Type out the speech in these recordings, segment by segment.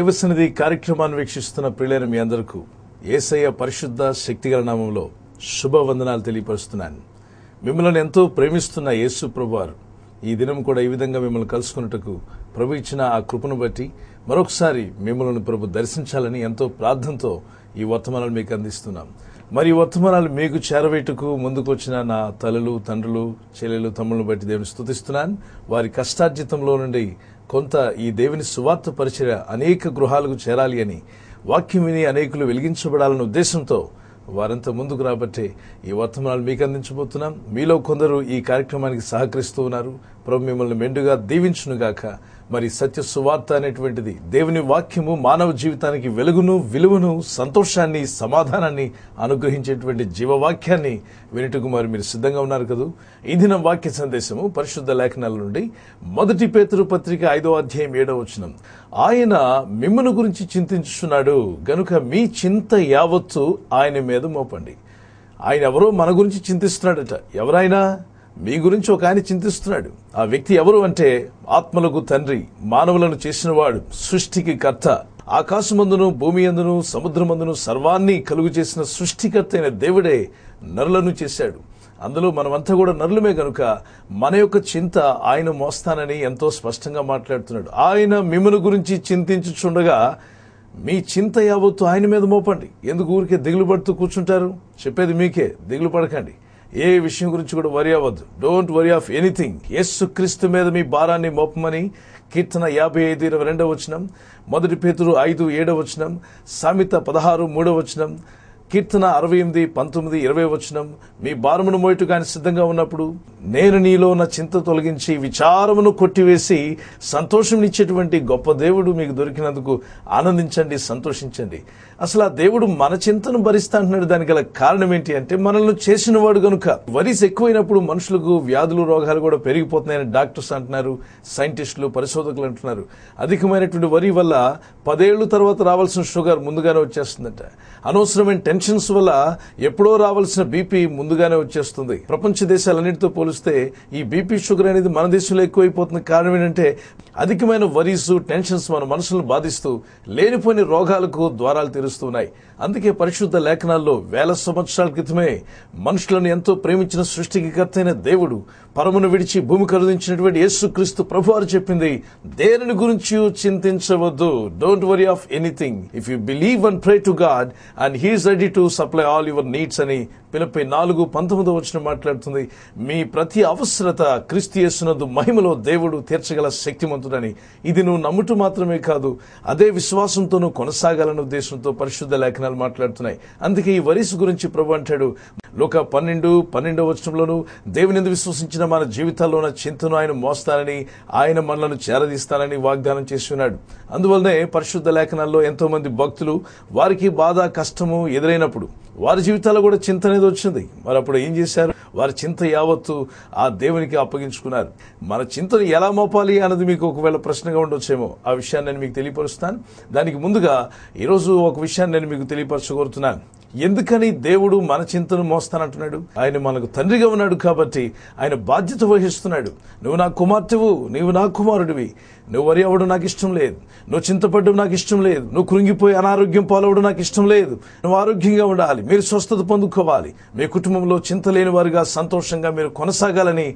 దైవ సన్నిధి కార్యక్రమాన్ని వీక్షిస్తున్న ప్రియులైన మీ అందరికీ యేసయ్య పరిశుద్ధ శక్తిగల నామములో శుభవందనాలు తెలియపరుస్తున్నాను. మిమ్మల్ని ఎంతో ప్రేమిస్తున్న యేసు ప్రభువారు ఈ దినం కూడా ఈ విధంగా మిమ్మల్ని కలుసుకున్నట్టుకు ప్రభు ఇచ్చిన ఆ కృపను బట్టి మరొకసారి మిమ్మల్ని ప్రభు దర్శించాలని ఎంతో ప్రార్థనతో ఈ వర్తమానాలు మీకు అందిస్తున్నాం. మరి ఈ వర్తమానాలు మీకు చేరవేటుకు ముందుకు వచ్చిన నా తల్లులు, తండ్రులు, చెల్లెలు, తమ్ములను బట్టి దేవుని స్తుతిస్తున్నాను. వారి కష్టార్జితంలో నుండి కొంత ఈ దేవుని సువార్త పరిచర్య అనేక గృహాలకు చేరాలి అని, వాక్యం విని అనేకులు వెలిగించబడాలన్న ఉద్దేశంతో వారంతా ముందుకు రాబట్టే ఈ వర్తమానాలు మీకు అందించబోతున్నాం. మీలో కొందరు ఈ కార్యక్రమానికి సహకరిస్తూ ఉన్నారు. ప్రభు మిమ్మల్ని మెండుగా దీవించునుగాక. మరి సత్య సువార్త అనేటువంటిది దేవుని వాక్యము మానవ జీవితానికి వెలుగును, విలువను, సంతోషాన్ని, సమాధానాన్ని అనుగ్రహించేటువంటి జీవవాక్యాన్ని వినుటకు మరి మీరు సిద్ధంగా ఉన్నారు కదూ. ఈ దినం వాక్య సందేశము పరిశుద్ధ లేఖనాల నుండి 1 పేతురు పత్రిక 5వ అధ్యాయం 7వ వచనం. ఆయన మిమ్మును గురించి చింతించుచున్నాడు గనుక మీ చింత యావత్తు ఆయన మీద మోపండి. ఆయన ఎవరో మన గురించి చింతిస్తున్నాడట. ఎవరైనా మీ గురించి ఒక ఆయన చింతిస్తున్నాడు. ఆ వ్యక్తి ఎవరు అంటే ఆత్మలకు తండ్రి, మానవులను చేసినవాడు, సృష్టికి కర్త, ఆకాశమందును భూమి అందును సముద్రమందును సర్వాన్ని కలుగు చేసిన సృష్టికర్త అయిన దేవుడే నరులను చేశాడు. అందులో మనమంతా కూడా నరులమే గనుక మన యొక్క చింత ఆయన మోస్తానని ఎంతో స్పష్టంగా మాట్లాడుతున్నాడు. ఆయన మిమ్మల్ని గురించి చింతించుచుండగా మీ చింత యావత్తు ఆయన మీద మోపండి. ఎందుకు ఊరికే దిగులు పడుతూ కూర్చుంటారు? చెప్పేది మీకే, దిగులు పడకండి. ఏ విషయం గురించి కూడా వరి అవ్వద్దు. Don't worry of anything. యేసుక్రీస్తు మీద మీ భారాన్ని మోపమని కీర్తన 55:22 వచనం, 1 పేతురు 5:7 వచనం, సామెత 16:3 వచనం, కీర్తన 68:19-20 వచనం. మీ భారమును మోయటకు ఆయన సిద్ధంగా ఉన్నప్పుడు నేను నీలో ఉన్న చింత తొలగించి విచారమును కొట్టివేసి సంతోషంనిచ్చేటువంటి గొప్ప దేవుడు మీకు దొరికినందుకు ఆనందించండి, సంతోషించండి. అసలు ఆ దేవుడు మన చింతను భరిస్తా అంటున్నాడు. దానికి గల కారణం ఏంటి అంటే మనల్ని చేసిన వాడు గనుక. వరీస్ ఎక్కువైనప్పుడు మనుషులకు వ్యాధులు, రోగాలు కూడా పెరిగిపోతున్నాయని డాక్టర్స్ అంటున్నారు, సైంటిస్టులు, పరిశోధకులు అంటున్నారు. అధికమైనటువంటి వరి వల్ల 10 ఏళ్ల తర్వాత రావాల్సిన షుగర్ ముందుగానే వచ్చేస్తుందట. అనవసరమైన టెన్షన్స్ వల్ల ఎప్పుడో రావాల్సిన బీపీ ముందుగానే వచ్చేస్తుంది. ప్రపంచ దేశాలన్నిటితో పోలిస్తే ఈ బీపీ, షుగర్ అనేది మన దేశంలో ఎక్కువైపోతుంది. కారణం ఏంటంటే అధికమైన వరీస్, టెన్షన్స్ మన మనసులను బాధిస్తూ లేనిపోయిన రోగాలకు ద్వారాలు తెరుస్తున్నాయి. అందుకే పరిశుద్ధ లేఖనాల్లో వేల సంవత్సరాల క్రితమే మనుషులను ఎంతో ప్రేమించిన సృష్టికి కర్తైన దేవుడు పరమును విడిచి భూమి కరుదించినటువంటి యేసుక్రీస్తు ప్రభువారు చెప్పింది, దేనిని గురించి చింతించవద్దు. Don't worry of anything. If you believe and pray to God and he is ready to supply all your needs అని ఫిలిప్పీ 4:19 వచనం మాట్లాడుతుంది. మీ ప్రతి అవసరత క్రీస్తు యేసునందు మహిమలో దేవుడు తీర్చగల శక్తిమంతుడని. ఇది నువ్వు నమ్ముట మాత్రమే కాదు, అదే విశ్వాసంతో నువ్వు కొనసాగాలన్న ఉద్దేశంతో పరిశుద్ధ లేఖనాలు మాట్లాడుతున్నాయి. అందుకే ఈ వరీసు గురించి ప్రభు అంటాడు లూకా 12:12 వచనంలోను, దేవునిందు విశ్వసించిన మన జీవితాల్లో ఉన్న చింతను ఆయన మోస్తానని, ఆయన మనలను చేరదీస్తానని వాగ్దానం చేసి ఉన్నాడు. అందువల్లనే పరిశుద్ధ లేఖనాల్లో ఎంతో మంది భక్తులు వారికి బాధ, కష్టము ఎదురైనప్పుడు వారి జీవితాల్లో కూడా చింత అనేది వచ్చింది. మరి అప్పుడు ఏం చేశారు? వారి చింత యావత్తు ఆ దేవునికి అప్పగించుకున్నారు. మన చింతను ఎలా మోపాలి అన్నది మీకు ఒకవేళ ప్రశ్నగా ఉండొచ్చేమో. ఆ విషయాన్ని నేను మీకు తెలియపరుస్తాను. దానికి ముందుగా ఈరోజు ఒక విషయాన్ని నేను మీకు తెలియపరచగోరుతున్నాను. ఎందుకని దేవుడు మన చింతను మోస్తానంటున్నాడు? ఆయన మనకు తండ్రిగా ఉన్నాడు కాబట్టి ఆయన బాధ్యత వహిస్తున్నాడు. నువ్వు నా కుమార్తెవు, నీవు నా కుమారుడివి. నువ్వు వరి అవ్వడం నాకు ఇష్టం లేదు, నువ్వు చింతపడడం నాకు ఇష్టం లేదు, నువ్వు కృంగిపోయి అనారోగ్యం పాలవడం నాకు ఇష్టం లేదు. నువ్వు ఆరోగ్యంగా ఉండాలి, మీరు స్వస్థత పొందుకోవాలి, మీ కుటుంబంలో చింత లేని వారిగా సంతోషంగా మీరు కొనసాగాలని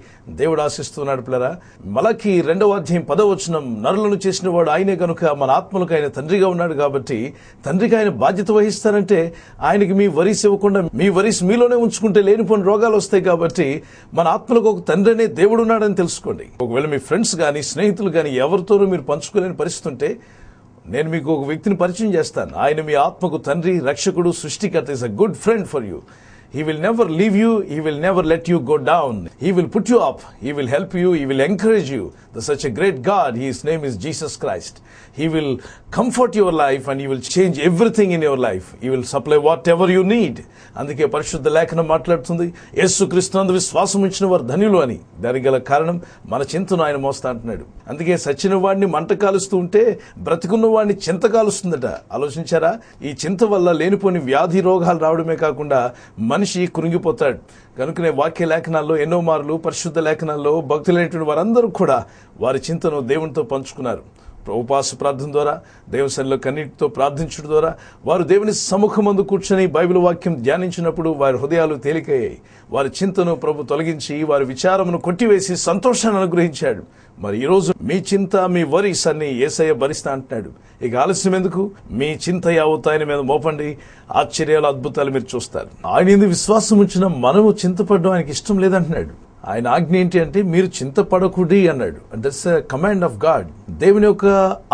దేవుడు ఆశిస్తున్నాడు. పిల్లరా, మలకి 2వ అధ్యాయం 10వ వచనం, నరులను చేసిన వాడు ఆయనే గనుక మన ఆత్మలకు ఆయన తండ్రిగా ఉన్నాడు కాబట్టి తండ్రికి ఆయన బాధ్యత వహిస్తారంటే ఆయనకి మీ వరీస్ ఇవ్వకుండా మీ వరీస్ మీలోనే ఉంచుకుంటే లేనిపోయిన రోగాలు వస్తాయి. కాబట్టి మన ఆత్మలకు ఒక తండ్రి అనే దేవుడు ఉన్నాడని తెలుసుకోండి. ఒకవేళ మీ ఫ్రెండ్స్ కానీ, స్నేహితులు కానీ ఎవరితోనూ మీరు పంచుకోలేని పరిస్థితి ఉంటే నేను మీకు ఒక వ్యక్తిని పరిచయం చేస్తాను. ఆయన మీ ఆత్మకు తండ్రి, రక్షకుడు, సృష్టికర్త. Is a good friend for you. He will never leave you. He will never let you go down. He will put you up. He will help you. He will encourage you. There's such a great God. His name is Jesus Christ. He will comfort your life and He will change everything in your life. He will supply whatever you need. అందుకే పరిశుద్ధ లేఖనం మాట్లాడుతుంది, యేసుక్రీస్తునందు విశ్వాసం ఉంచిన వారు ధన్యులు అని. దానికి గల కారణం మన చింతను ఆయన మోస్తా అంటున్నాడు. అందుకే సచ్చిన వాడిని మంట కాలుస్తూ ఉంటే బ్రతికున్న వాడిని చింత కాలుస్తుందట. ఆలోచించారా? ఈ చింత వల్ల లేనిపోని వ్యాధి, రోగాలు రావడమే కాకుండా మనిషి కృంగిపోతాడు. కనుకనే వాక్య లేఖనాల్లో ఎన్నో మార్లు, పరిశుద్ధ లేఖనాల్లో భక్తులైనటువంటి వారందరూ కూడా వారి చింతను దేవునితో పంచుకున్నారు. ఉపవాస ప్రార్థన ద్వారా దేవుని సన్నిధిలో కన్నీటితో ప్రార్థించడం ద్వారా వారు దేవుని సముఖమందు కూర్చొని బైబిల్ వాక్యం ధ్యానించినప్పుడు వారి హృదయాలు తేలికయ్యాయి. వారి చింతను ప్రభు తొలగించి వారి విచారమును కొట్టివేసి సంతోషాన్ని అనుగ్రహించాడు. మరి ఈరోజు మీ చింత, మీ వరీస్ అన్ని యేసయ్య భరిస్తా అంటున్నాడు. ఇక ఆలస్యం ఎందుకు? మీ చింత యావత్తు ఆయన మీద మోపండి, ఆశ్చర్యాలు అద్భుతాలు మీరు చూస్తారు. ఆయన ఎందుకు విశ్వాసం ఉంచిన మనము చింతపడడం ఆయనకి ఇష్టం లేదంటున్నాడు. ఆయన ఆజ్ఞ ఏంటి అంటే మీరు చింతపడకుడి అన్నాడు. That's a command of God. దేవుని యొక్క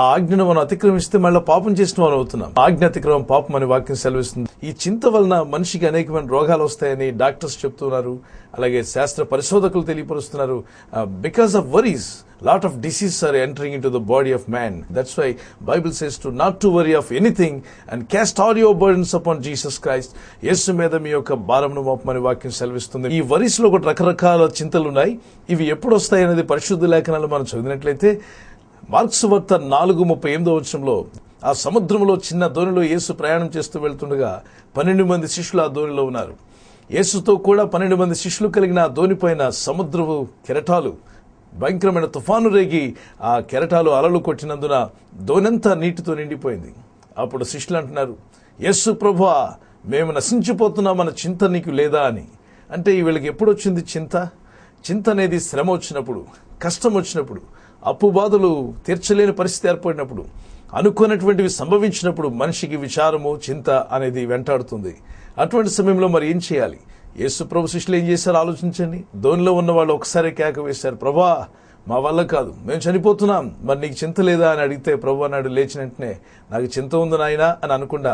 ఆ ఆజ్ఞను మనం అతిక్రమిస్తే మళ్ళీ పాపం చేసిన మనం అవుతున్నాం. ఆజ్ఞ అతిక్రమం పాపం అనే వాక్యం సెలవిస్తుంది. ఈ చింత వలన మనిషికి అనేకమైన రోగాలు వస్తాయని డాక్టర్స్ చెప్తున్నారు. అలాగే శాస్త్ర పరిశోధకులు తెలియపరుస్తున్నారు. Because of worries lot of diseases are entering into the body of man. That's why Bible says to not to worry of anything and cast all your burdens upon Jesus Christ. యేసు మీద మీ యొక్క భారమును మోపమని వాక్యం సెలవిస్తుంది. ఈ worries లో కూడా రకరకాల చింతలు ఉన్నాయి. ఇవి ఎప్పుడు వస్తాయి అనేది పరిశుద్ధ లేఖనాలు మనం చదివినట్లయితే మార్క్సు వార్త 4:38 ఆ సముద్రంలో చిన్న దోణిలో యేసు ప్రయాణం చేస్తూ వెళ్తుండగా 12 మంది శిష్యులు ఆ దోణిలో ఉన్నారు. యేసుతో కూడా 12 మంది శిష్యులు కలిగిన ఆ దోణి పైన సముద్రపు కెరటాలు, భయంకరమైన తుఫాను రేగి ఆ కెరటాలు అలలు కొట్టినందున దోనంతా నీటితో నిండిపోయింది. అప్పుడు శిష్యులు అంటున్నారు, యేసు ప్రభువా, మేము నశించిపోతున్నామన్న చింత నీకు లేదా అని. అంటే వీళ్ళకి ఎప్పుడు వచ్చింది చింత? చింత అనేది శ్రమ వచ్చినప్పుడు, కష్టం వచ్చినప్పుడు, అప్పు బాధలు తీర్చలేని పరిస్థితి ఏర్పడినప్పుడు, అనుకున్నటువంటివి సంభవించినప్పుడు మనిషికి విచారము, చింత అనేది వెంటాడుతుంది. అటువంటి సమయంలో మరి ఏం చేయాలి? యేసు ప్రభు శిష్యులు ఏం చేశారు ఆలోచించండి. దోనిలో ఉన్న వాళ్ళు ఒకసారి కేక వేశారు, ప్రభా మా వల్ల కాదు, మేము చనిపోతున్నాం, మరి నీకు చింత లేదా అని అడిగితే ప్రభు అన్నాడు లేచిన వెంటనే, నాకు చింత ఉంది నాయనా అని అనకుండా,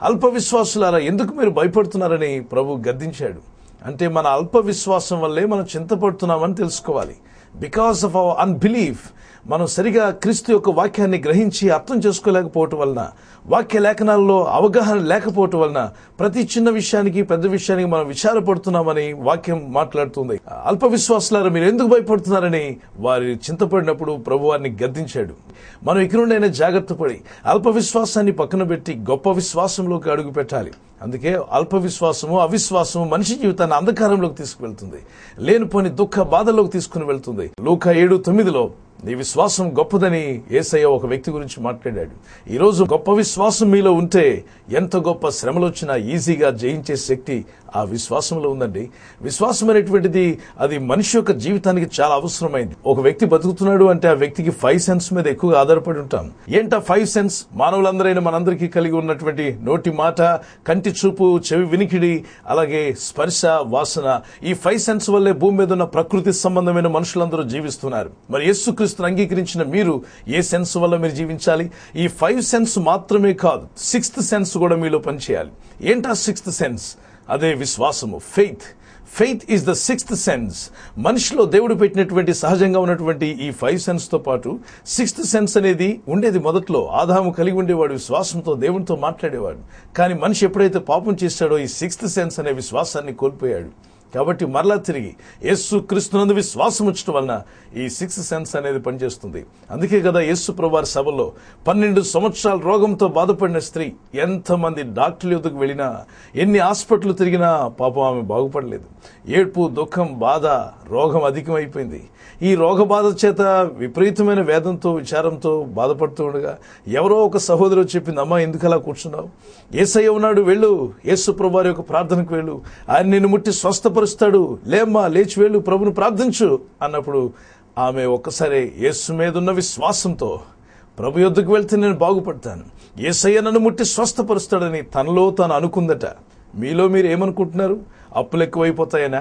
అల్ప విశ్వాసులారా ఎందుకు మీరు భయపడుతున్నారని ప్రభు గద్దించాడు. అంటే మన అల్ప విశ్వాసం వల్లే మనం చింతపడుతున్నామని తెలుసుకోవాలి. బికాస్ ఆఫ్ అవర్ అన్బిలీఫ్, మనం సరిగా క్రీస్తు యొక్క వాక్యాన్ని గ్రహించి అర్థం చేసుకోలేకపోవటం వలన, వాక్య లేఖనాల్లో అవగాహన లేకపోవటం వలన ప్రతి చిన్న విషయానికి పెద్ద విషయానికి మనం విచారపడుతున్నామని వాక్యం మాట్లాడుతుంది. అల్ప విశ్వాసులారా మీరు ఎందుకు భయపడుతున్నారని వారి చింతపడినప్పుడు ప్రభు వారిని గద్దించాడు. మనం ఇక నుండైనా జాగ్రత్త పడి అల్ప విశ్వాసాన్ని పక్కన పెట్టి గొప్ప విశ్వాసంలోకి అడుగు పెట్టాలి. అందుకే అల్ప విశ్వాసము, అవిశ్వాసము మనిషి జీవితాన్ని అంధకారంలోకి తీసుకువెళ్తుంది, లేనిపోని దుఃఖ బాధల్లోకి తీసుకుని వెళ్తుంది. లూకా 7:9 నీ విశ్వాసం గొప్పదని యేసయ్య ఒక వ్యక్తి గురించి మాట్లాడాడు. ఈరోజు గొప్ప విశ్వాసం మీలో ఉంటే ఎంత గొప్ప శ్రమలు వచ్చినా ఈజీగా జయించే శక్తి ఆ విశ్వాసంలో ఉందండి. విశ్వాసం అనేటువంటిది అది మనిషి యొక్క జీవితానికి చాలా అవసరమైంది. ఒక వ్యక్తి బతుకుతున్నాడు అంటే ఆ వ్యక్తికి 5 సెన్స్ మీద ఎక్కువగా ఆధారపడి ఉంటాం. ఏంటా 5 సెన్స్? మానవులందరైనా మనందరికీ కలిగి ఉన్నటువంటి నోటి మాట, కంటి చూపు, చెవి వినికిడి, అలాగే స్పర్శ, వాసన. ఈ 5 సెన్స్ వల్లే భూమి మీద ఉన్న ప్రకృతి సంబంధమైన మనుషులందరూ జీవిస్తున్నారు. మరి యేసుక్రీస్తును అంగీకరించిన మీరు ఏ సెన్స్ వల్ల మీరు జీవించాలి? ఈ 5 సెన్స్ మాత్రమే కాదు, 6th సెన్స్ కూడా మీలో పనిచేయాలి. ఏంటా 6th సెన్స్? అదే విశ్వాసము, faith. Faith is the 6th sense. మనిషిలో దేవుడు పెట్టినటువంటి సహజంగా ఉన్నటువంటి ఈ 5 సెన్స్ తో పాటు 6th సెన్స్ అనేది ఉండేది. మొదట్లో ఆదాము కలిగి ఉండేవాడు, విశ్వాసంతో దేవునితో మాట్లాడేవాడు. కానీ మనిషి ఎప్పుడైతే పాపం చేశాడో ఈ 6th సెన్స్ అనే విశ్వాసాన్ని కోల్పోయాడు. కాబట్టి మరలా తిరిగి యేసు క్రీస్తునందు విశ్వాసం ఉంచడం వలన ఈ 6th సెన్స్ అనేది పనిచేస్తుంది. అందుకే కదా యేసు ప్రభువారి సభలో 12 సంవత్సరాల రోగంతో బాధపడిన స్త్రీ ఎంతమంది డాక్టర్ల యొద్దకు వెళ్ళినా, ఎన్ని హాస్పిటల్ తిరిగినా పాపం ఆమె బాగుపడలేదు. ఏడ్పు, దుఃఖం, బాధ, రోగం అధికమైపోయింది. ఈ రోగ బాధ చేత విపరీతమైన వేదంతో, విచారంతో బాధపడుతూ ఉండగా ఎవరో ఒక సహోదరు చెప్పింది, అమ్మా ఎందుకు అలా కూర్చున్నావు? యేసయ్య ఉన్నాడు, వెళ్ళు, యేసు ప్రభువారి యొక్క ప్రార్థనకు వెళ్ళు, ఆయన నిన్ను ముట్టి స్వస్థపరుస్తాడు, లేమ్మా లేచి వెళ్ళు, ప్రభును ప్రార్థించు అన్నప్పుడు ఆమె ఒక్కసారి యేసు మీద ఉన్న విశ్వాసంతో ప్రభు యొద్దకు వెళ్తే నేను బాగుపడతాను, యేసయ్య నన్ను ముట్టి స్వస్థపరుస్తాడని తనలో తాను అనుకుందట. మీలో మీరు ఏమనుకుంటున్నారు? అప్పులు ఎక్కువైపోతాయనా?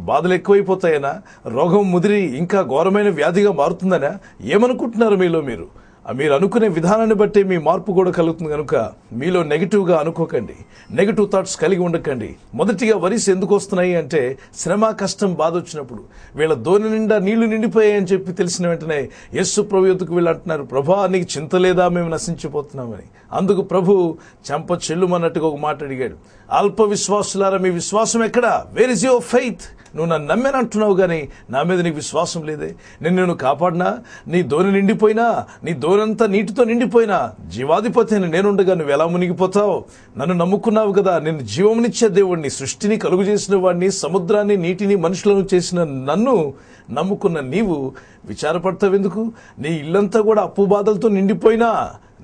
బాధలు ఎక్కువైపోతాయనా? రోగం ముదిరి ఇంకా ఘోరమైన వ్యాధిగా మారుతుందనా? ఏమనుకుంటున్నారు మీలో మీరు? మీరు అనుకునే విధానాన్ని బట్టి మీ మార్పు కూడా కలుగుతుంది. కనుక మీలో నెగిటివ్గా అనుకోకండి, నెగిటివ్ థాట్స్ కలిగి ఉండకండి. మొదటిగా వరీస్ ఎందుకు వస్తున్నాయి అంటే శ్రమ, కష్టం, బాధ వచ్చినప్పుడు. వీళ్ళ దోణి నిండా నీళ్లు నిండిపోయాయని చెప్పి తెలిసిన వెంటనే యేసు ప్రభు యొద్దకు వీళ్ళు అంటున్నారు, ప్రభా నీకు చింత లేదా, మేము నశించిపోతున్నామని. అందుకు ప్రభు చెంప చెల్లుమన్నట్టుగా ఒక మాట అడిగాడు, అల్ప విశ్వాసులారా మీ విశ్వాసం ఎక్కడా? వేర్ ఇస్ యువర్ ఫెయిత్ నువ్వు నన్ను నమ్మానంటున్నావు కానీ నా మీద నీకు విశ్వాసం లేదే. నేను కాపాడినా, నీ దోణి నిండిపోయినా, నీ దోణంతా నీటితో నిండిపోయినా, జీవాధిపతి అని నేనుండగా నువ్వు ఎలా మునిగిపోతావు? నన్ను నమ్ముకున్నావు కదా, నేను జీవమునిచ్చే దేవుడిని, సృష్టిని కలుగు చేసిన వాడిని, సముద్రాన్ని, నీటిని, మనుషులను చేసిన నన్ను నమ్ముకున్న నీవు విచారపడతావెందుకు? నీ ఇల్లంతా కూడా అప్పు బాధలతో నిండిపోయినా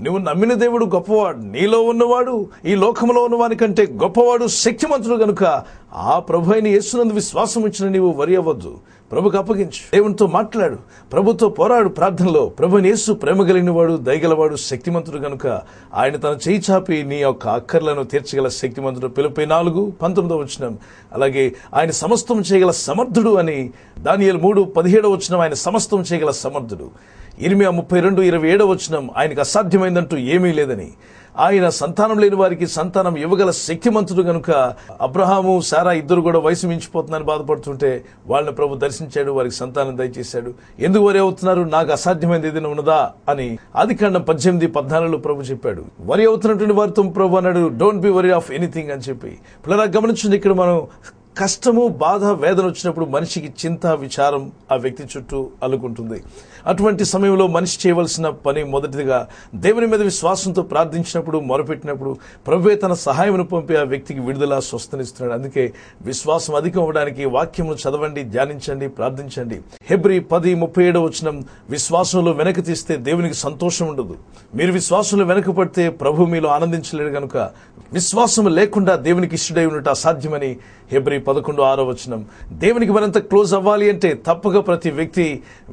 నువ్వు నమ్మిన దేవుడు గొప్పవాడు, నీలో ఉన్నవాడు ఈ లోకంలో ఉన్నవాని కంటే గొప్పవాడు, శక్తిమంతుడు గనుక ఆ ప్రభు అయిన యేసునందు విశ్వాసం ఇచ్చిన నీవు వరి అవ్వద్దు. ప్రభుకు అప్పగించు, దేవునితో మాట్లాడు, ప్రభుతో పోరాడు ప్రార్థనలో. ప్రభుని యేసు ప్రేమ కలిగిన వాడు, దయగలవాడు, శక్తిమంతుడు గనుక ఆయన తన చేయి చాపి నీ యొక్క అక్కర్లను తీర్చగల శక్తిమంతుడు. ఫిలిప్పీ 4:19 అలాగే ఆయన సమస్తం చేయగల సమర్థుడు అని దానియేలు 3:17 ఆయన సమస్తం చేయగల సమర్థుడు. ఇర్మియా 32:27 ఆయనకు అసాధ్యమైందంటూ ఏమీ లేదని, ఆయన సంతానం లేని వారికి సంతానం ఇవ్వగల శక్తిమంతుడు గనుక అబ్రహాము, సారా ఇద్దరు కూడా వయసు మించిపోతుందని బాధపడుతుంటే వాళ్ళని ప్రభు దర్శించాడు, వారికి సంతానం దయచేశాడు. ఎందుకు వరి అవుతున్నారు? నాకు అసాధ్యమైనది ఏదైనా ఉన్నదా అని ఆదికాండం 18:14 ప్రభు చెప్పాడు. వరి అవుతున్నటువంటి వారితో ప్రభు అన్నాడు, don't be worry of anything అని చెప్పి. పిల్లలా గమనించండి, ఇక్కడ మనం కష్టము, బాధ, వేదన వచ్చినప్పుడు మనిషికి చింత, విచారం ఆ వ్యక్తి చుట్టూ అల్లుకుంటుంది. అటువంటి సమయంలో మనిషి చేయవలసిన పని మొదటిదిగా దేవుని మీద విశ్వాసంతో ప్రార్థించినప్పుడు, మొరపెట్టినప్పుడు ప్రభువే తన సహాయమును పంపి ఆ వ్యక్తికి విడుదల, స్వస్థనిస్తున్నాడు. అందుకే విశ్వాసం అధికం అవ్వడానికి వాక్యమును చదవండి, ధ్యానించండి, ప్రార్థించండి. హెబ్రీ 10:37 విశ్వాసంలో వెనక్కి తీస్తే దేవునికి సంతోషం ఉండదు. మీరు విశ్వాసంలో వెనక పడితే ప్రభు మీలో ఆనందించలేడు గనుక విశ్వాసం లేకుండా దేవునికి ఇష్టడై ఉండటం అసాధ్యమని హెబ్రీ 11:6 దేవునికి మరింత క్లోజ్ అవ్వాలి అంటే తప్పక ప్రతి వ్యక్తి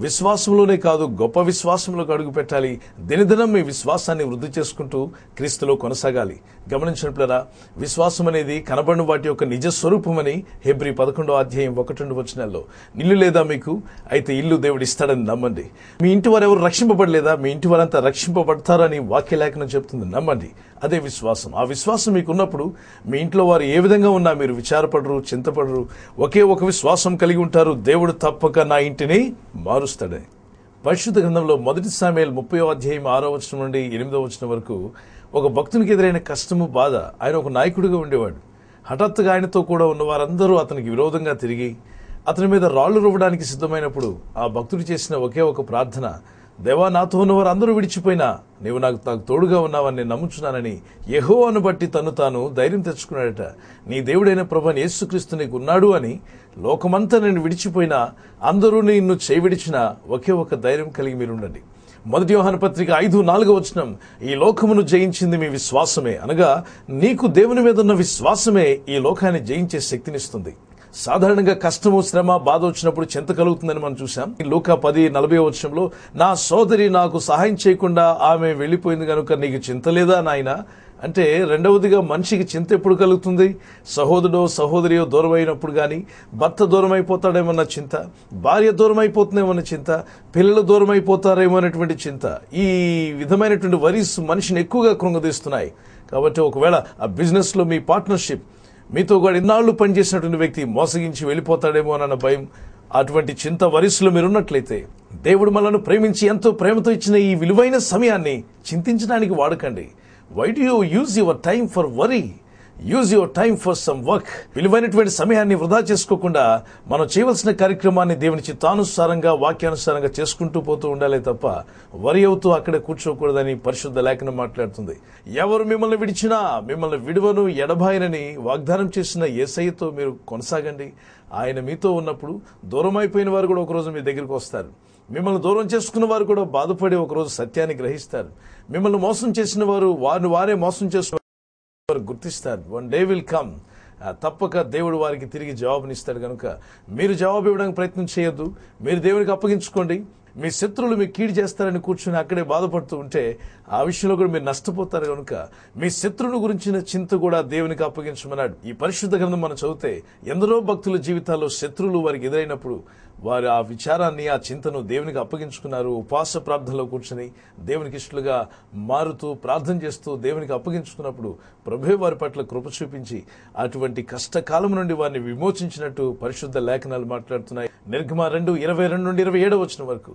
విశ్వాసంలోనే కాదు, గొప్ప విశ్వాసంలోకి అడుగు పెట్టాలి. దినదినం మీ విశ్వాసాన్ని వృద్ధి చేసుకుంటూ క్రీస్తులో కొనసాగాలి. గమనించినట్లరా, విశ్వాసం అనేది కనబడిన వాటి యొక్క నిజ స్వరూపమని హెబ్రీ 11:1-2 ఇల్లు లేదా మీకు? అయితే ఇల్లు దేవుడు ఇస్తాడని నమ్మండి. మీ ఇంటి వారు ఎవరు రక్షింపబడలేదా? మీ ఇంటి వారంతా రక్షింపబడతారని వాక్యలేఖనం చెప్తుంది, నమ్మండి. అదే విశ్వాసం. ఆ విశ్వాసం మీకు ఉన్నప్పుడు మీ ఇంట్లో వారు ఏ విధంగా ఉన్నా మీరు విచారపడరు, చింతపడరు. ఒకే ఒక విశ్వాసం కలిగి ఉంటారు, దేవుడు తప్పక నా ఇంటిని మారుస్తాడని. పరిశుద్ధ గ్రంథంలో 1 సమూయేలు 30:6-8 వరకు ఒక భక్తునికి ఎదురైన కష్టము, బాధ. ఆయన ఒక నాయకుడిగా ఉండేవాడు. హఠాత్తుగా ఆయనతో కూడా ఉన్న వారందరూ అతనికి విరోధంగా తిరిగి అతని మీద రాళ్లు రువ్వడానికి సిద్ధమైనప్పుడు ఆ భక్తుడు చేసిన ఒకే ఒక ప్రార్థన, దేవా, నాతో ఉన్నవారు అందరూ విడిచిపోయినా నీవు నాకు తోడుగా ఉన్నావని నేను నమ్ముచున్నానని యెహోవాను బట్టి తను తాను ధైర్యం తెచ్చుకున్నాడట. నీ దేవుడైన ప్రభువైన యేసుక్రీస్తు నీకు ఉన్నాడు అని, లోకమంతా నేను విడిచిపోయినా, అందరూ నిన్ను చేయవిడిచినా ఒకే ఒక ధైర్యం కలిగి మీరుండండి. 1 యోహాను పత్రిక 5:4 ఈ లోకమును జయించింది మీ విశ్వాసమే. అనగా నీకు దేవుని మీద ఉన్న విశ్వాసమే ఈ లోకాన్ని జయించే శక్తినిస్తుంది. సాధారణంగా కష్టము, శ్రమ, బాధ వచ్చినప్పుడు చింత కలుగుతుందని మనం చూసాం. లూకా 10:40 నా సోదరి నాకు సహాయం చేయకుండా ఆమె వెళ్లిపోయింది కనుక నీకు చింత లేదా నాయనా? అంటే రెండవదిగా మనిషికి చింత ఎప్పుడు కలుగుతుంది? సహోదరుడో సహోదరియో దూరం అయినప్పుడు గాని, భర్త దూరం అయిపోతాడేమన్న చింత, భార్య దూరం అయిపోతుందేమన్న చింత, పిల్లలు దూరం అయిపోతారేమో అనేటువంటి చింత. ఈ విధమైనటువంటి వరీస్ మనిషిని ఎక్కువగా కృంగదీస్తున్నాయి. కాబట్టి ఒకవేళ ఆ బిజినెస్ లో మీ పార్ట్నర్షిప్, మీతో కూడా ఇన్నాళ్లు పనిచేసినటువంటి వ్యక్తి మోసగించి వెళ్ళిపోతాడేమో అన్న భయం, అటువంటి చింత వరిస్సులో మీరున్నట్లయితే దేవుడు మనల్ని ప్రేమించి ఎంతో ప్రేమతో ఇచ్చిన ఈ విలువైన సమయాన్ని చింతించడానికి వాడకండి. Why do you use your time for worry? Use your time for some work. విలువైనటువంటి సమయాన్ని వృధా చేసుకోకుండా మనం చేయవలసిన కార్యక్రమాన్ని దేవుని చిత్తానుసారంగా, వాక్యానుసారంగా చేసుకుంటూ పోతూ ఉండాలి తప్ప వరి అవుతూ అక్కడే కూర్చోకూడదని పరిశుద్ధ లేఖనం మాట్లాడుతుంది. ఎవరు మిమ్మల్ని విడిచినా మిమ్మల్ని విడువను, ఎడబాయనని వాగ్దానం చేసిన యేసయ్యతో మీరు కొనసాగండి. ఆయన మీతో ఉన్నప్పుడు దూరం అయిపోయిన వారు కూడా ఒకరోజు మీ దగ్గరికి వస్తారు. మిమ్మల్ని దూరం చేసుకున్న వారు కూడా బాధపడి ఒకరోజు సత్యాన్ని గ్రహిస్తారు. మిమ్మల్ని మోసం చేసిన వారు వారిని వారే మోసం చేసిన గుర్తిస్తారు. వన్ డే విల్ కమ్, తప్పక దేవుడు వారికి తిరిగి జవాబునిస్తాడు. కనుక మీరు జవాబు ఇవ్వడానికి ప్రయత్నం చేయొద్దు. మీరు దేవునికి అప్పగించుకోండి. మీ శత్రువులు మీకు కీడు చేస్తారని కూర్చొని అక్కడే బాధపడుతూ ఉంటే ఆ విషయంలో కూడా మీరు నష్టపోతారు. కనుక మీ శత్రువుల గురించిన చింత కూడా దేవునికి అప్పగించమన్నాడు. ఈ పరిశుద్ధ గ్రంథం మనం చదివితే ఎందరో భక్తుల జీవితాల్లో శత్రువులు వారికి ఎదురైనప్పుడు వారు ఆ విచారాన్ని, ఆ చింతను దేవునికి అప్పగించుకున్నారు. ఉపవాస ప్రార్థనలో కూర్చొని దేవునికి ఇష్టలుగా మారుతూ ప్రార్థన చేస్తూ దేవునికి అప్పగించుకున్నప్పుడు ప్రభువే వారి పట్ల కృప చూపించి అటువంటి కష్టకాలం నుండి వారిని విమోచించినట్టు పరిశుద్ధ లేఖనాలు మాట్లాడుతున్నాయి. నిర్గమ 2:22-27 వరకు,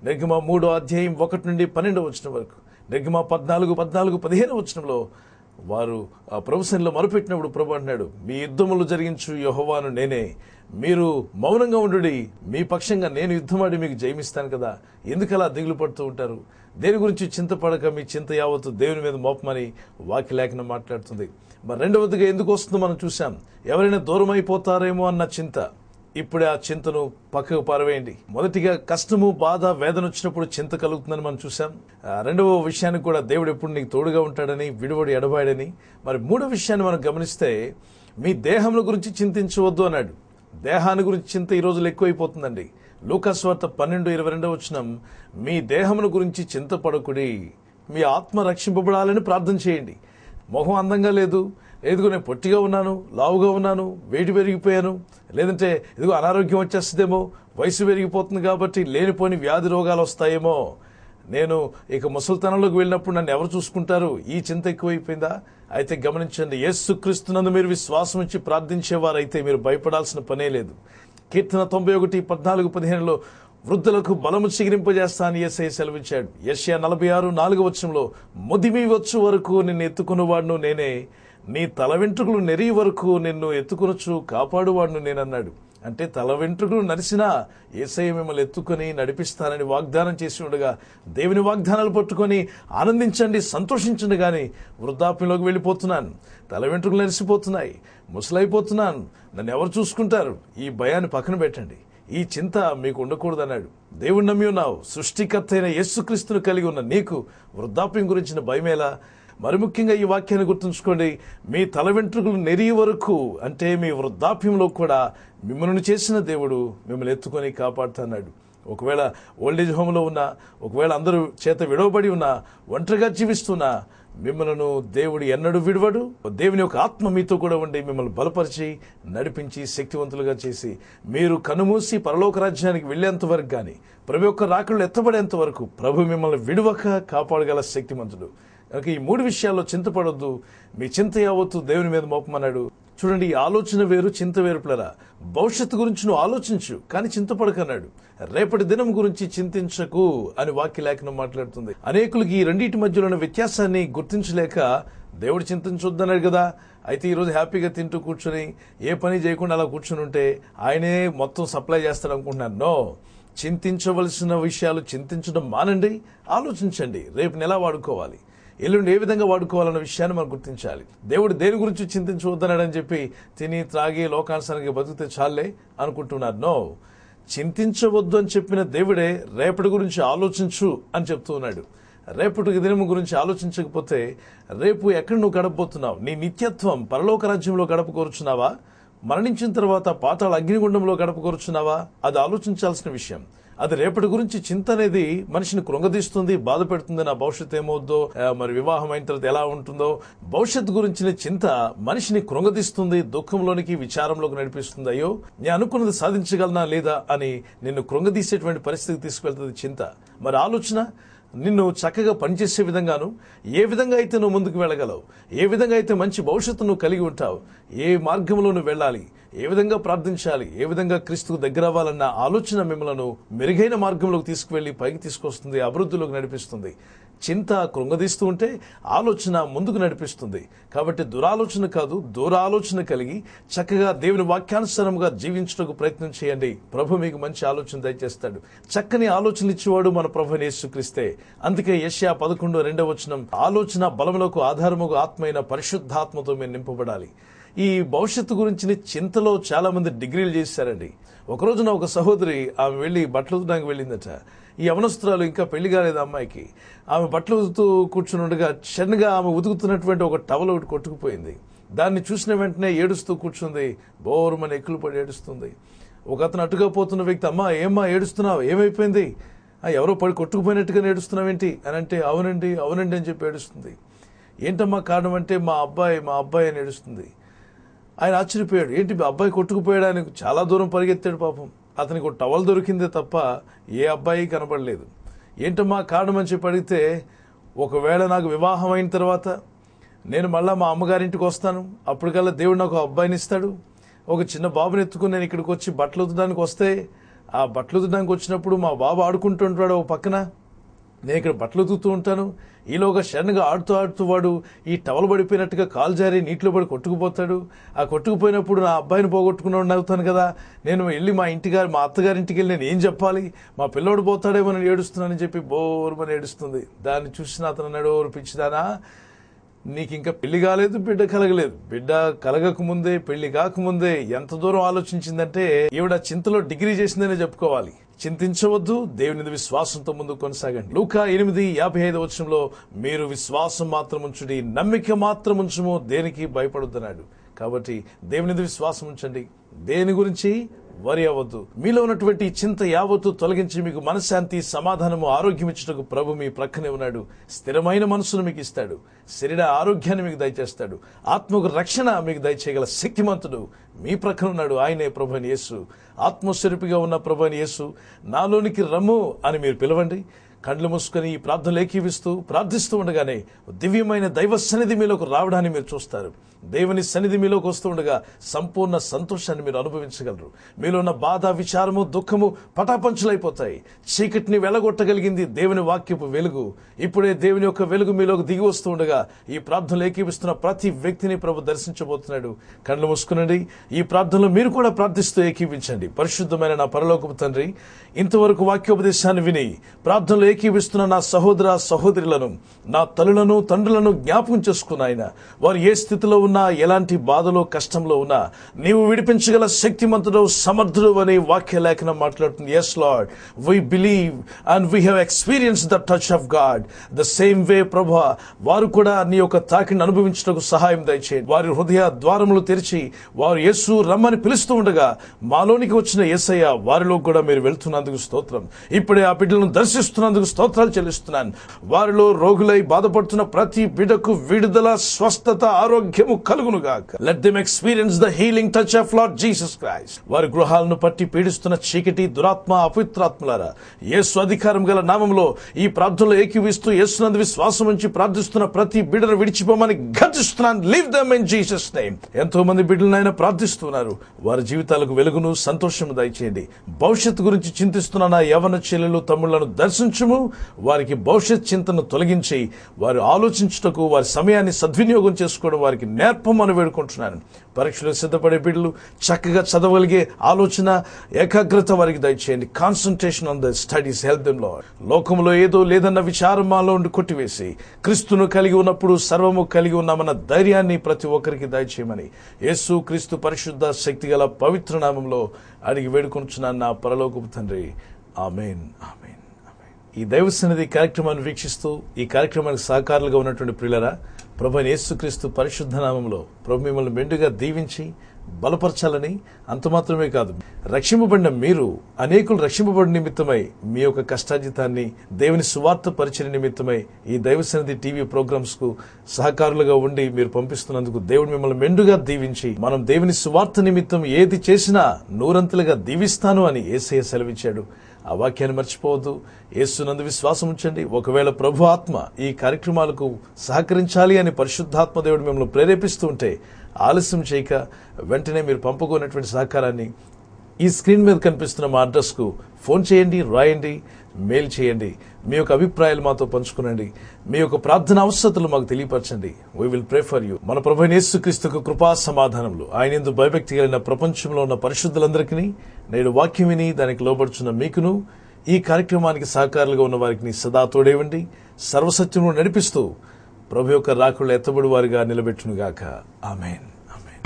నిర్గమ 3:1-12 వరకు, నిర్గమ 14:15 వారు ఆ ప్రభు సన్నిధిలో మొరపెట్టినప్పుడు ప్రభు అంటున్నాడు, మీ యుద్ధములు జరిగించు యెహోవాను నేనే, మీరు మౌనంగా ఉండుడి, మీ పక్షంగా నేను యుద్ధమాడి మీకు జయమిస్తాను కదా. ఎందుకలా దిగులు పడుతూ ఉంటారు? దేని గురించి చింతపడక మీ చింత యావత్తు దేవుని మీద మోపమని వాక్యలేఖనం మాట్లాడుతుంది. మరి రెండవదిగా ఎందుకు వస్తుందో మనం చూసాం, ఎవరైనా దూరం అయిపోతారేమో అన్న చింత. ఇప్పుడే ఆ చింతను పక్కకు పారవేయండి. మొదటిగా కష్టము, బాధ, వేదన వచ్చినప్పుడు చింత కలుగుతుందని మనం చూసాం. రెండవ విషయానికి కూడా దేవుడు ఎప్పుడు నీకు తోడుగా ఉంటాడని, విడివడి ఎడబాడని. మరి మూడవ విషయాన్ని మనం గమనిస్తే, మీ దేహముల గురించి చింతించవద్దు అన్నాడు. దేహాన్ని గురించి చింత ఈ రోజులు ఎక్కువైపోతుందండి. లూకాసు వార్త 12:22 మీ దేహముల గురించి చింతపడకుడి, మీ ఆత్మ రక్షింపబడాలని ప్రార్థన చేయండి. మొహం అందంగా లేదు, ఎదుగో నేను పొట్టిగా ఉన్నాను, లావుగా ఉన్నాను, వెయిట్ పెరిగిపోయాను, లేదంటే ఇదిగో అనారోగ్యం వచ్చేస్తుందేమో, వయసు పెరిగిపోతుంది కాబట్టి లేనిపోని వ్యాధి రోగాలు వస్తాయేమో, నేను ఇక ముసలితనంలోకి వెళ్ళినప్పుడు నన్ను ఎవరు చూసుకుంటారు, ఈ చింత ఎక్కువైపోయిందా? అయితే గమనించండి, యేసుక్రీస్తునందు మీరు విశ్వాసం ఇచ్చి ప్రార్థించేవారైతే మీరు భయపడాల్సిన పనే లేదు. కీర్తన 91:14-15 వృద్ధులకు బలము చిగిరింపజేస్తా అని యేసయ్య సెలవిచ్చాడు. యెషయా 46:4 ముదిమి వచ్చు వరకు నిన్ను ఎత్తుకున్నవాడును నేనే, నీ తల వెంట్రుకలు నెరిగి వరకు నిన్ను ఎత్తుకొనొచ్చు కాపాడువాడును నేనన్నాడు. అంటే తల వెంట్రుకలు నరిసినా యేసయ్య మిమ్మల్ని ఎత్తుకొని నడిపిస్తానని వాగ్దానం చేసి ఉండగా, దేవుని వాగ్దానాలు పట్టుకొని ఆనందించండి, సంతోషించండి. కానీ వృద్ధాప్యంలోకి వెళ్ళిపోతున్నాను, తల వెంట్రుకలు నరిసిపోతున్నాయి, ముసలైపోతున్నాను, నన్ను ఎవరు చూసుకుంటారు, ఈ భయాన్ని పక్కన పెట్టండి. ఈ చింత మీకు ఉండకూడదన్నాడు. దేవుడు నమ్మి ఉన్నావు, సృష్టికర్త అయిన యేసుక్రీస్తును కలిగి ఉన్న నీకు వృద్ధాప్యం గురించిన భయమేలా? మరి ముఖ్యంగా ఈ వాక్యాన్ని గుర్తుంచుకోండి, మీ తల వెంట్రుకలు నెరిగి వరకు, అంటే మీ వృద్ధాప్యంలో కూడా మిమ్మల్ని చేసిన దేవుడు మిమ్మల్ని ఎత్తుకొని కాపాడుతున్నాడు. ఒకవేళ ఓల్డేజ్ హోమ్లో ఉన్నా, ఒకవేళ అందరూ చేత విడవబడి ఉన్నా, ఒంటరిగా జీవిస్తున్నా, మిమ్మలను దేవుడు ఎన్నడూ విడవడు. దేవుని యొక్క ఆత్మ మీతో కూడా ఉండి మిమ్మల్ని బలపరిచి నడిపించి శక్తివంతులుగా చేసి మీరు కనుమూసి పరలోక రాజ్యానికి వెళ్లేంత వరకు గాని, ప్రభు యొక్క రాకడలో ఎత్తబడేంత వరకు ప్రభు మిమ్మల్ని విడవక కాపాడగల శక్తిమంతుడు. కనుక ఈ 3 విషయాల్లో చింతపడొద్దు, మీ చింత యావత్తు దేవుని మీద మోపమన్నాడు. చూడండి, ఈ ఆలోచన వేరు, చింత వేరు. పిల్లరా, భవిష్యత్తు గురించి నువ్వు ఆలోచించు, కానీ చింతపడకన్నాడు. రేపటి దినం గురించి చింతించకు అని వాక్యలేఖనం మాట్లాడుతుంది. అనేకులకి ఈ రెండింటి మధ్యలో ఉన్న వ్యత్యాసాన్ని గుర్తించలేక దేవుడు చింతించొద్దన్నాడు కదా. అయితే ఈరోజు హ్యాపీగా తింటూ కూర్చొని ఏ పని చేయకుండా అలా కూర్చొని ఉంటే ఆయనే మొత్తం సప్లై చేస్తాడు అనుకుంటున్నాను. నో, చింతించవలసిన విషయాలు చింతించడం మానండి, ఆలోచించండి. రేపు నెల వాడుకోవాలి, ఎల్లుండి ఏ విధంగా వాడుకోవాలన్న విషయాన్ని మనం గుర్తించాలి. దేవుడు దేని గురించి చింతించవద్దన్నాడని చెప్పి తిని త్రాగి లోకానుసారంగా బతికితే చాలే అనుకుంటున్నారు. నో, చింతించవద్దు అని చెప్పిన దేవుడే రేపటి గురించి ఆలోచించు అని చెప్తూ ఉన్నాడు. రేపటి దినం గురించి ఆలోచించకపోతే రేపు ఎక్కడ నువ్వు గడపబోతున్నావు? నీ నిత్యత్వం పరలోక రాజ్యంలో గడప కోరుచున్నావా? మరణించిన తర్వాత పాతాళ అగ్నిగుండంలో గడప కోరుచున్నావా? అది ఆలోచించాల్సిన విషయం. అది రేపటి గురించి చింత అనేది మనిషిని కృంగదీస్తుంది, బాధ పెడుతుంది. నా భవిష్యత్తు ఏమవుద్దో, మరి వివాహం అయిన తర్వాత ఎలా ఉంటుందో, భవిష్యత్తు గురించిన చింత మనిషిని కృంగదీస్తుంది, దుఃఖంలోనికి, విచారంలోకి నడిపిస్తుంది. అయ్యో, నేను అనుకున్నది సాధించగలనా లేదా అని నిన్ను కృంగదీసేటువంటి పరిస్థితికి తీసుకెళ్తుంది చింత. మరి ఆలోచన నిన్ను చక్కగా పనిచేసే విధంగాను, ఏ విధంగా అయితే నువ్వు ముందుకు వెళ్ళగలవు, ఏ విధంగా అయితే మంచి భవిష్యత్తు నువ్వు కలిగి ఉంటావు, ఏ మార్గంలో నువ్వు వెళ్ళాలి, ఏ విధంగా ప్రార్థించాలి, ఏ విధంగా క్రీస్తుకు దగ్గర అవ్వాలన్న ఆలోచన మిమ్మల్ని మెరుగైన మార్గంలోకి తీసుకువెళ్లి పైకి తీసుకొస్తుంది, అభివృద్ధిలోకి నడిపిస్తుంది. చింత కృంగదీస్తూ ఉంటే ఆలోచన ముందుకు నడిపిస్తుంది. కాబట్టి దురాలోచన కాదు, దూరాలోచన కలిగి చక్కగా దేవుని వాక్యానుసారంగా జీవించడానికి ప్రయత్నం చేయండి. ప్రభు మీకు మంచి ఆలోచన దయచేస్తాడు. చక్కని ఆలోచనలు ఇచ్చేవాడు మన ప్రభు యేసుక్రీస్తే. అందుకే యెషయా 11:2 ఆలోచన బలములకు ఆధారముగా ఆత్మైన పరిశుద్ధాత్మతో మీరు నింపబడాలి. ఈ భవిష్యత్తు గురించి చింతలో చాలా మంది డిగ్రీలు చేశారండి. ఒకరోజున ఒక సహోదరి, ఆమె వెళ్లి బట్టలు ఉతకడానికి వెళ్ళిందట. ఈ యవనస్తురాలు, ఇంకా పెళ్లి కాలేదు అమ్మాయికి, ఆమె బట్టలు ఉతుకుతూ కూర్చుని ఉండగా సడన్గా ఆమె ఉతుకుతున్నటువంటి ఒక టవల్ ఒకటి కొట్టుకుపోయింది. దాన్ని చూసిన వెంటనే ఏడుస్తూ కూర్చుంది, బోరుమని ఎక్కులు పడి ఏడుస్తుంది. ఒక అతను అటుగా పోతున్న వ్యక్తి, అమ్మా ఏమ్మా ఏడుస్తున్నావు, ఏమైపోయింది, ఎవరో పడి కొట్టుకుపోయినట్టుగా ఏడుస్తున్నావేంటి అని అంటే, అవునండి అవునండి అని చెప్పి ఏడుస్తుంది. ఏంటమ్మా కారణం అంటే, మా అబ్బాయి అని ఏడుస్తుంది. ఆయన ఆశ్చర్యపోయాడు, ఏంటి అబ్బాయి కొట్టుకుపోయాడానికి? చాలా దూరం పరిగెత్తాడు పాపం. అతనికి ఒక టవల్ దొరికిందే తప్ప ఏ అబ్బాయి కనబడలేదు. ఏంటమ్మా కారణం అని చెప్పి అడిగితే, ఒకవేళ నాకు వివాహం అయిన తర్వాత నేను మళ్ళా మా అమ్మగారింటికి వస్తాను, అప్పటికల్లా దేవుడు నాకు అబ్బాయిని ఇస్తాడు. ఒక చిన్న బాబుని ఎత్తుకుని నేను ఇక్కడికి వచ్చి బట్టలు ఉతకడానికి వస్తే, ఆ బట్టలు ఉతకడానికి వచ్చినప్పుడు మా బాబు ఆడుకుంటుంటాడు ఒక పక్కన, నేను ఇక్కడ బట్టలు ఉతుకుతూ ఉంటాను, ఈలోగా సడన్గా ఆడుతూ ఆడుతూ వాడు ఈ టవల్ పడిపోయినట్టుగా కాలు జారి నీటిలో పడి కొట్టుకుపోతాడు. ఆ కొట్టుకుపోయినప్పుడు నా అబ్బాయిని పోగొట్టుకున్నాడు అవుతాను కదా, నేను వెళ్ళి మా అత్తగారింటికి వెళ్ళి నేను ఏం చెప్పాలి, మా పిల్లోడు పోతాడేమో నేను ఏడుస్తున్నానని చెప్పి బోరుమని ఏడుస్తుంది. దాన్ని చూసిన అతను అన్నాడు, ఓరు పిచ్చిదానా, నీకు ఇంకా పెళ్లి కాలేదు, బిడ్డ కలగలేదు. బిడ్డ కలగకముందే పెళ్లి కాకముందే ఎంత దూరం ఆలోచించిందంటే ఈవిడ చింతలో డిగ్రీ చేసిందనే చెప్పుకోవాలి. చింతించవద్దు, దేవుని విశ్వాసంతో ముందు కొనసాగండి. లూకా 8:55 వచనంలో మీరు విశ్వాసం మాత్రం ఉంచుడి, నమ్మిక మాత్రం ఉంచుము, దేనికి భయపడొద్దన్నాడు. కాబట్టి దేవుని విశ్వాసం ఉంచండి, దేని గురించి వరి అవ్వద్దు. మీలో ఉన్నటువంటి చింత యావత్తు తొలగించి మీకు మనశ్శాంతి, సమాధానము, ఆరోగ్యం ఇచ్చుటకు ప్రభు మీ ప్రక్కనే ఉన్నాడు. స్థిరమైన మనసును మీకు ఇస్తాడు, శరీర ఆరోగ్యాన్ని మీకు దయచేస్తాడు, ఆత్మకు రక్షణ మీకు దయచేయగల శక్తిమంతుడు మీ ప్రక్కన ఉన్నాడు. ఆయనే ప్రభువైన యేసు. ఆత్మస్వరూపిగా ఉన్న ప్రభువైన యేసు, నాలోనికి రమ్ము అని మీరు పిలవండి. కండ్లు మూసుకొని ఈ ప్రార్థనలు ఏకీవిస్తూ ప్రార్థిస్తూ ఉండగానే దివ్యమైన దైవ సన్నిధి మీలోకి రావడాన్ని మీరు చూస్తారు. దేవుని సన్నిధి మీలోకి వస్తూ ఉండగా సంపూర్ణ సంతోషాన్ని మీరు అనుభవించగలరు. మీలో ఉన్న బాధ, విచారము, దుఃఖము పటాపంచులైపోతాయి. చీకటిని వెలగొట్టగలిగింది దేవుని వాక్యపు వెలుగు. ఇప్పుడే దేవుని యొక్క వెలుగు మీలోకి దిగి వస్తూ ఉండగా ఈ ప్రార్థనలు ఏకీవిస్తున్న ప్రతి వ్యక్తిని ప్రభు దర్శించబోతున్నాడు. కండ్లు మూసుకునండి. ఈ ప్రార్థనలో మీరు కూడా ప్రార్థిస్తూ ఏకీవించండి. పరిశుద్ధమైన నా పరలోకపు తండ్రి, ఇంతవరకు వాక్యోపదేశాన్ని విని ప్రార్థనలు ఏకీవిస్తున్న నా సహోదర సహోదరులను, నా తల్లులను తండ్రులను జ్ఞాపకం చేసుకున్న ఆయన, వారు ఏ స్థితిలో ఉన్నా, ఎలాంటి బాధలో కష్టంలో ఉన్నా నీవు విడిపించగల శక్తిమంతుడు, సమర్థుడు అని వాక్య లేఖనం మాట్లాడుతుంది. Yes Lord, we believe and we have experienced the touch of God. The same way ప్రభా, వారు కూడా నీ యొక్క తాకిడిని అనుభవించడానికి సహాయం దయచేయండి. వారి హృదయ ద్వారములు తెరిచి వారు యేసు రమ్మని పిలుస్తూ ఉండగా మాలోనికి వచ్చిన యేసయ్య వారిలో కూడా మీరు వెళ్తున్నందుకు స్తోత్రం. ఇప్పుడే ఆ బిడ్డలను దర్శిస్తున్నందుకు స్తోత్రాలు చెల్లిస్తున్నాను. వారిలో రోగులై బాధపడుతున్న ప్రతి బిడ్డకు విడుదల, స్వస్థత, ఆరోగ్యము కలుగును గాక. Let them experience the healing touch of lord Jesus Christ. వారి గృహాలను పట్టి పీడిస్తున్న చీకటి, దురాత్మ, అపవిత్రాత్మలారా యేసు అధికారం గల నామంలో ఈ ప్రార్థనలో ఏకీవిస్తూ యేసునందు విశ్వాసం ఉంచి ప్రార్థిస్తున్న ప్రతి బిడ్డను విడిచిపోమని గర్జిస్తున్నాను. Leave them in Jesus name. ఎంతో మంది బిడ్డలనైనా ప్రార్థిస్తున్నారు. వారి జీవితాలకు వెలుగును, సంతోషము దయచేయండి. భవిష్యత్తు గురించి చింతిస్తున్న నా యవన చెల్లెలు తమ్ముళ్లను దర్శించుము. వారికి భవిష్యత్ చింతను తొలగించి వారు ఆలోచించుటకు, వారి సమయాన్ని సద్వినియోగం చేసుకోవడం వారికి నేర్పమని వేడుకుంటున్నాను. పరీక్షలకు సిద్ధపడే బిడ్డలు చక్కగా చదవగలిగే ఆలోచన, ఏకాగ్రత వారికి దయచేయండి. Concentration on the studies, help them lord. లోకంలో ఏదో లేదన్న విచారం మాలో ఉండి కొట్టివేసి క్రీస్తును కలిగి ఉన్నప్పుడు సర్వము కలిగి ఉన్నామన్న ధైర్యాన్ని ప్రతి ఒక్కరికి దయచేయమని యేసు క్రీస్తు పరిశుద్ధ శక్తిగల పవిత్ర నామంలో అడిగి వేడుకొంటున్నాను నా పరలోకపు తండ్రి. ఆమేన్, ఆమేన్. ఈ దైవ సన్నిధి కార్యక్రమాన్ని వీక్షిస్తూ ఈ కార్యక్రమానికి సహకారులుగా ఉన్నటువంటి ప్రియులరా, ప్రభువైన యేసుక్రీస్తు పరిశుద్ధ నామంలో ప్రభు మిమ్మల్ని మెండుగా దీవించి బలపరచాలని, అంత మాత్రమే కాదు, రక్షింపబడిన మీరు అనేకులు రక్షింపబడిన నిమిత్తమై మీ యొక్క కష్టార్జితాన్ని దేవుని సువార్త పరిచయ నిమిత్తమై ఈ దైవ సన్నిధి టీవీ ప్రోగ్రామ్స్ కు సహకారులుగా ఉండి మీరు పంపిస్తున్నందుకు దేవుడు మిమ్మల్ని మెండుగా దీవించి, మనం దేవుని సువార్త నిమిత్తం ఏది చేసినా నూరంతలుగా దీవిస్తాను అని యేసయ్య సెలవిచ్చాడు. ఆ వాక్యాన్ని మర్చిపోవద్దు. యేసునందు విశ్వాసం ఉంచండి. ఒకవేళ ప్రభు ఆత్మ ఈ కార్యక్రమాలకు సహకరించాలి అని పరిశుద్ధాత్మ దేవుడు మిమ్మల్ని ప్రేరేపిస్తూ ఉంటే ఆలస్యం చేయక వెంటనే మీరు పంపుకున్నటువంటి సహకారాన్ని ఈ స్క్రీన్ మీద కనిపిస్తున్న మా అడ్రస్కు ఫోన్ చేయండి, రాయండి, మెయిల్ చేయండి. మీ యొక్క అభిప్రాయాలు మాతో పంచుకునండి. మీ యొక్క ప్రార్థన అవసరతలు మాకు తెలియపరచండి. We will pray for you. మన ప్రభువైన యేసుక్రీస్తుకు కృపా సమాధానములు ఆయనందు భయభక్తి కలిగిన ప్రపంచంలో ఉన్న పరిశుద్ధులందరికీ, నేడు వాక్యం విని దానికి లోబడుచున్న మీకును, ఈ కార్యక్రమానికి సహకారులుగా ఉన్న వారికి సదా తోడేవండి. సర్వసత్యమును నడిపిస్తూ ప్రభు యొక్క రాకులు ఎత్తబడి వారిగా నిలబెట్టునుగాక. ఆమేన్, ఆమేన్.